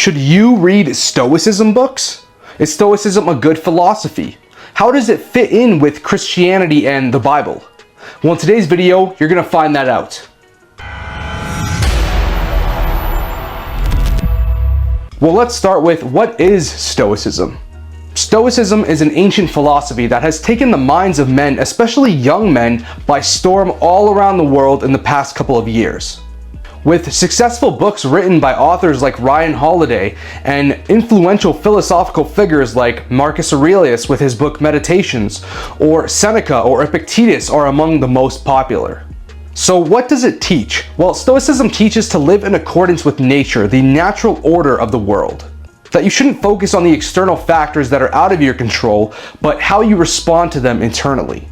Should you read Stoicism books? Is Stoicism a good philosophy? How does it fit in with Christianity and the Bible? Well, in today's video, you're going to find that out. Well, let's start with what is Stoicism? Stoicism is an ancient philosophy that has taken the minds of men, especially young men, by storm all around the world in the past couple of years. With successful books written by authors like Ryan Holiday and influential philosophical figures like Marcus Aurelius with his book Meditations, or Seneca or Epictetus are among the most popular. So what does it teach? Well, Stoicism teaches to live in accordance with nature, the natural order of the world. That you shouldn't focus on the external factors that are out of your control, but how you respond to them internally.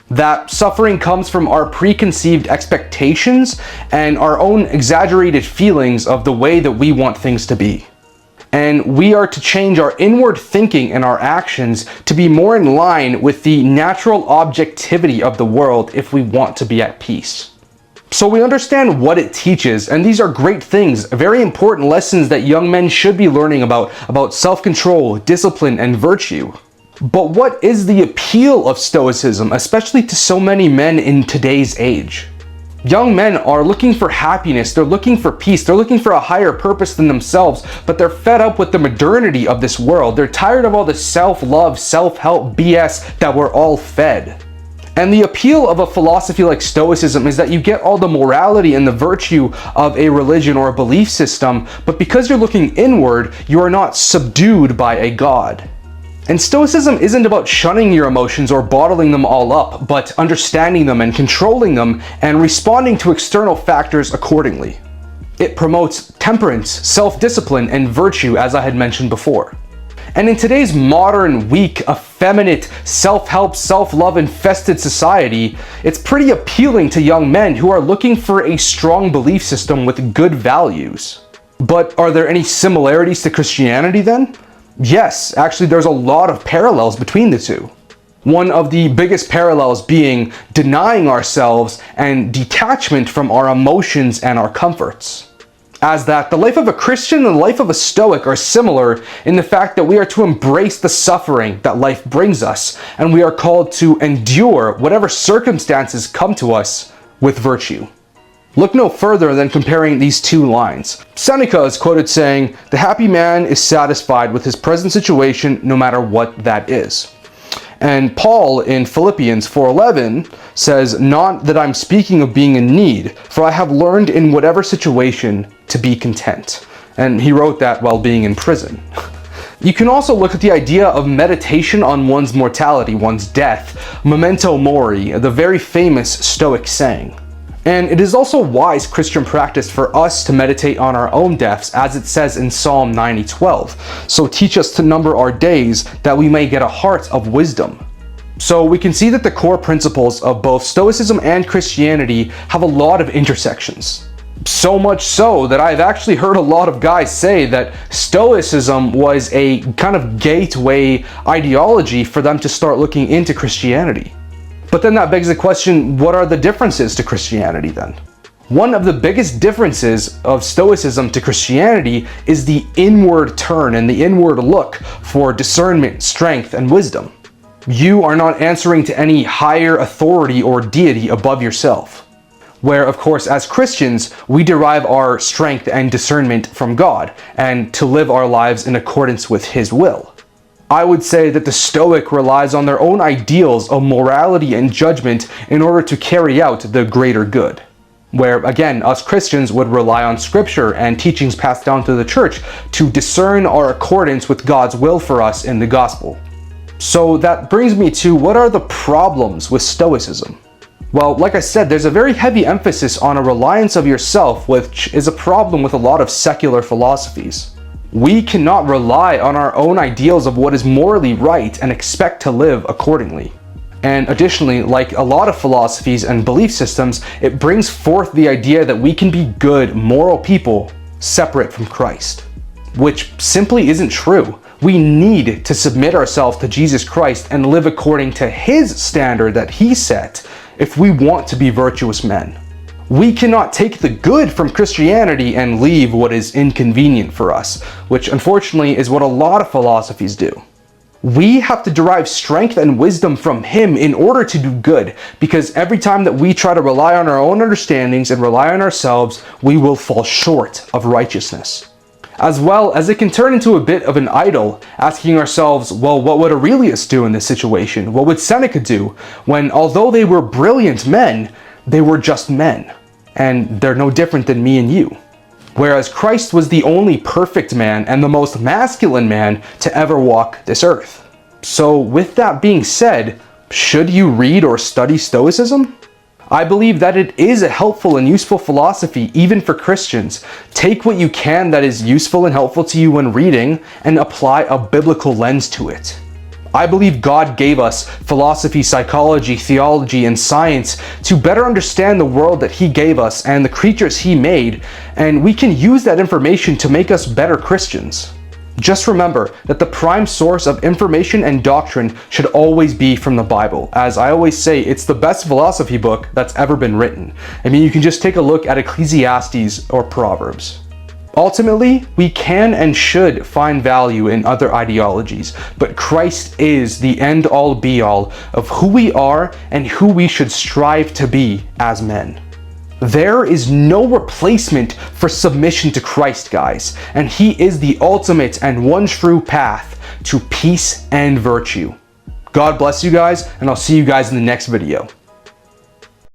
That suffering comes from our preconceived expectations and our own exaggerated feelings of the way that we want things to be. And we are to change our inward thinking and our actions to be more in line with the natural objectivity of the world if we want to be at peace. So we understand what it teaches, and these are great things, very important lessons that young men should be learning about self-control, discipline, and virtue. But what is the appeal of Stoicism, especially to so many men in today's age? Young men are looking for happiness, they're looking for peace, they're looking for a higher purpose than themselves, but they're fed up with the modernity of this world. They're tired of all the self-love, self-help BS that we're all fed. And the appeal of a philosophy like Stoicism is that you get all the morality and the virtue of a religion or a belief system, but because you're looking inward, you are not subdued by a god. And Stoicism isn't about shunning your emotions or bottling them all up, but understanding them and controlling them and responding to external factors accordingly. It promotes temperance, self-discipline, and virtue, as I had mentioned before. And in today's modern, weak, effeminate, self-help, self-love infested society, it's pretty appealing to young men who are looking for a strong belief system with good values. But are there any similarities to Christianity then? Yes, actually there's a lot of parallels between the two. One of the biggest parallels being denying ourselves and detachment from our emotions and our comforts. As that the life of a Christian and the life of a Stoic are similar in the fact that we are to embrace the suffering that life brings us, and we are called to endure whatever circumstances come to us with virtue. Look no further than comparing these two lines. Seneca is quoted saying, "The happy man is satisfied with his present situation no matter what that is." And Paul in Philippians 4:11 says, "Not that I'm speaking of being in need, for I have learned in whatever situation to be content." And he wrote that while being in prison. You can also look at the idea of meditation on one's mortality, one's death, memento mori, the very famous Stoic saying. And it is also wise Christian practice for us to meditate on our own deaths, as it says in Psalm 90:12. So teach us to number our days, that we may get a heart of wisdom. So we can see that the core principles of both Stoicism and Christianity have a lot of intersections. So much so that I've actually heard a lot of guys say that Stoicism was a kind of gateway ideology for them to start looking into Christianity. But then that begs the question, what are the differences to Christianity then? One of the biggest differences of Stoicism to Christianity is the inward turn and the inward look for discernment, strength, and wisdom. You are not answering to any higher authority or deity above yourself. Where, of course, as Christians, we derive our strength and discernment from God, and to live our lives in accordance with His will. I would say that the Stoic relies on their own ideals of morality and judgment in order to carry out the greater good. Where, again, us Christians would rely on Scripture and teachings passed down to the church to discern our accordance with God's will for us in the gospel. So that brings me to, what are the problems with Stoicism? Well, like I said, there's a very heavy emphasis on a reliance of yourself, which is a problem with a lot of secular philosophies. We cannot rely on our own ideals of what is morally right and expect to live accordingly. And additionally, like a lot of philosophies and belief systems, it brings forth the idea that we can be good, moral people separate from Christ, which simply isn't true. We need to submit ourselves to Jesus Christ and live according to His standard that He set if we want to be virtuous men. We cannot take the good from Christianity and leave what is inconvenient for us, which unfortunately is what a lot of philosophies do. We have to derive strength and wisdom from Him in order to do good, because every time that we try to rely on our own understandings and rely on ourselves, we will fall short of righteousness. As well as it can turn into a bit of an idol, asking ourselves, well, what would Aurelius do in this situation? What would Seneca do? When although they were brilliant men, they were just men, and they're no different than me and you. Whereas Christ was the only perfect man and the most masculine man to ever walk this earth. So with that being said, should you read or study Stoicism? I believe that it is a helpful and useful philosophy even for Christians. Take what you can that is useful and helpful to you when reading and apply a biblical lens to it. I believe God gave us philosophy, psychology, theology, and science to better understand the world that He gave us and the creatures He made, and we can use that information to make us better Christians. Just remember that the prime source of information and doctrine should always be from the Bible. As I always say, it's the best philosophy book that's ever been written. I mean, you can just take a look at Ecclesiastes or Proverbs. Ultimately, we can and should find value in other ideologies, but Christ is the end-all be-all of who we are and who we should strive to be as men. There is no replacement for submission to Christ, guys, and He is the ultimate and one true path to peace and virtue. God bless you guys, and I'll see you guys in the next video.